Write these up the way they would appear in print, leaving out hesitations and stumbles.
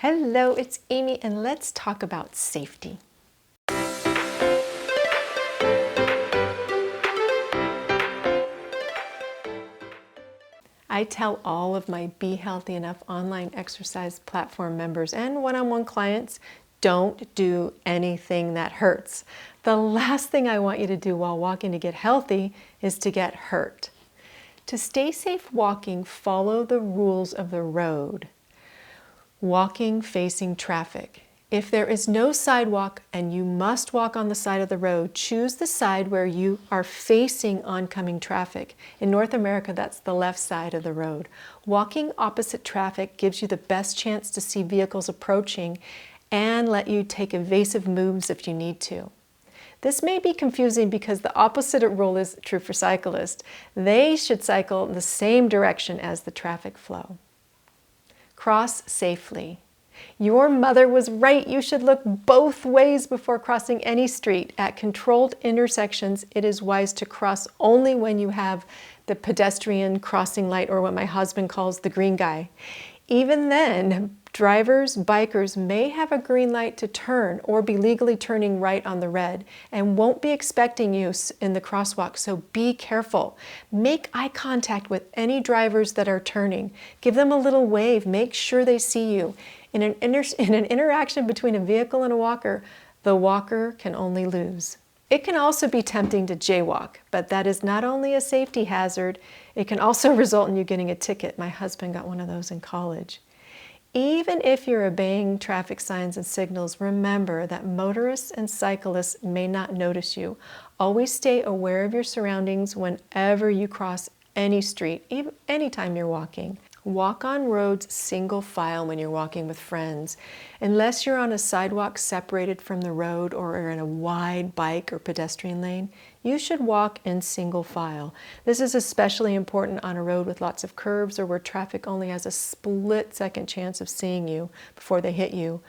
Hello, it's Amy, and let's talk about safety. I tell all of my Be Healthy Enough online exercise platform members and one-on-one clients, don't do anything that hurts. The last thing I want you to do while walking to get healthy is to get hurt. To stay safe walking, follow the rules of the road. Walking facing traffic. If there is no sidewalk and you must walk on the side of the road, choose the side where you are facing oncoming traffic. In North America, that's the left side of the road. Walking opposite traffic gives you the best chance to see vehicles approaching and let you take evasive moves if you need to. This may be confusing because the opposite rule is true for cyclists. They should cycle the same direction as the traffic flow. Cross safely. Your mother was right. You should look both ways before crossing any street. At controlled intersections, it is wise to cross only when you have the pedestrian crossing light, or what my husband calls the green guy. Even then, drivers, bikers may have a green light to turn or be legally turning right on the red and won't be expecting you in the crosswalk, so be careful. Make eye contact with any drivers that are turning. Give them a little wave. Make sure they see you. In an interaction between a vehicle and a walker, the walker can only lose. It can also be tempting to jaywalk, but that is not only a safety hazard, it can also result in you getting a ticket. My husband got one of those in college. Even if you're obeying traffic signs and signals, remember that motorists and cyclists may not notice you. Always stay aware of your surroundings whenever you cross any street, even anytime you're walking. Walk on roads single file when you're walking with friends. Unless you're on a sidewalk separated from the road or are in a wide bike or pedestrian lane, you should walk in single file. This is especially important on a road with lots of curves or where traffic only has a split-second chance of seeing you before they hit you.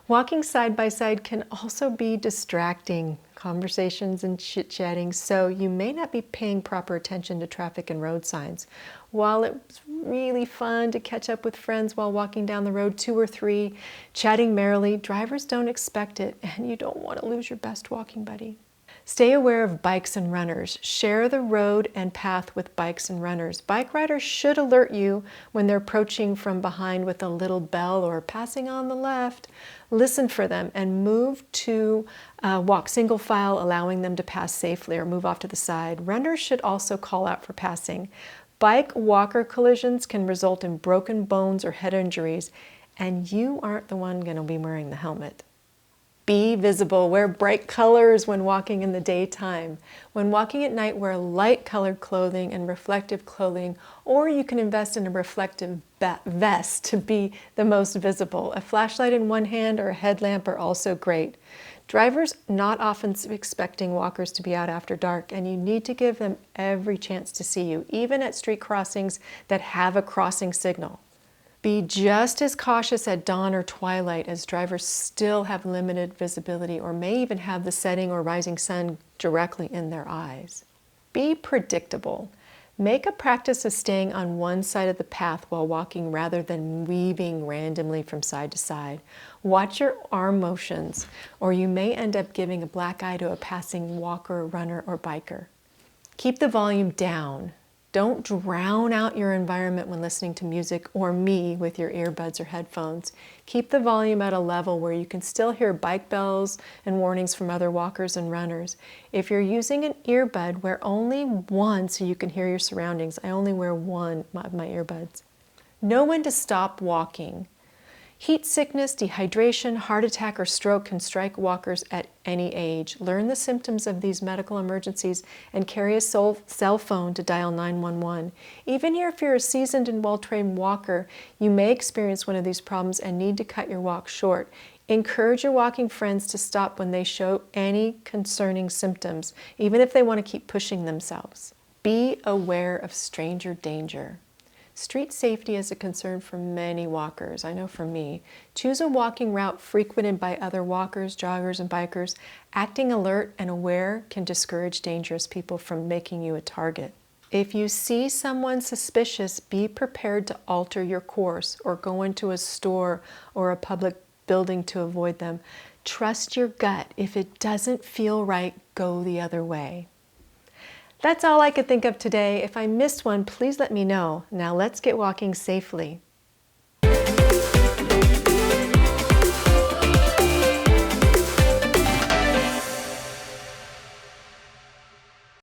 Walking side by side can also be distracting, conversations and chit-chatting, so you may not be paying proper attention to traffic and road signs. While it's really fun to catch up with friends while walking down the road, 2 or 3, chatting merrily, drivers don't expect it, and you don't want to lose your best walking buddy. Stay aware of bikes and runners. Share the road and path with bikes and runners. Bike riders should alert you when they're approaching from behind with a little bell or passing on the left. Listen for them and move to walk single file, allowing them to pass safely, or move off to the side. Runners should also call out for passing. Bike-walker collisions can result in broken bones or head injuries, and you aren't the one going to be wearing the helmet. Be visible. Wear bright colors when walking in the daytime. When walking at night, wear light-colored clothing and reflective clothing, or you can invest in a reflective vest to be the most visible. A flashlight in one hand or a headlamp are also great. Drivers not often expecting walkers to be out after dark, and you need to give them every chance to see you, even at street crossings that have a crossing signal. Be just as cautious at dawn or twilight, as drivers still have limited visibility or may even have the setting or rising sun directly in their eyes. Be predictable. Make a practice of staying on one side of the path while walking rather than weaving randomly from side to side. Watch your arm motions, or you may end up giving a black eye to a passing walker, runner, or biker. Keep the volume down. Don't drown out your environment when listening to music or me with your earbuds or headphones. Keep the volume at a level where you can still hear bike bells and warnings from other walkers and runners. If you're using an earbud, wear only one so you can hear your surroundings. I only wear one of my earbuds. Know when to stop walking. Heat sickness, dehydration, heart attack, or stroke can strike walkers at any age. Learn the symptoms of these medical emergencies and carry a cell phone to dial 911. Even if you're a seasoned and well-trained walker, you may experience one of these problems and need to cut your walk short. Encourage your walking friends to stop when they show any concerning symptoms, even if they want to keep pushing themselves. Be aware of stranger danger. Street safety is a concern for many walkers. I know for me. Choose a walking route frequented by other walkers, joggers, and bikers. Acting alert and aware can discourage dangerous people from making you a target. If you see someone suspicious, be prepared to alter your course or go into a store or a public building to avoid them. Trust your gut. If it doesn't feel right, go the other way. That's all I could think of today. If I missed one, please let me know. Now let's get walking safely.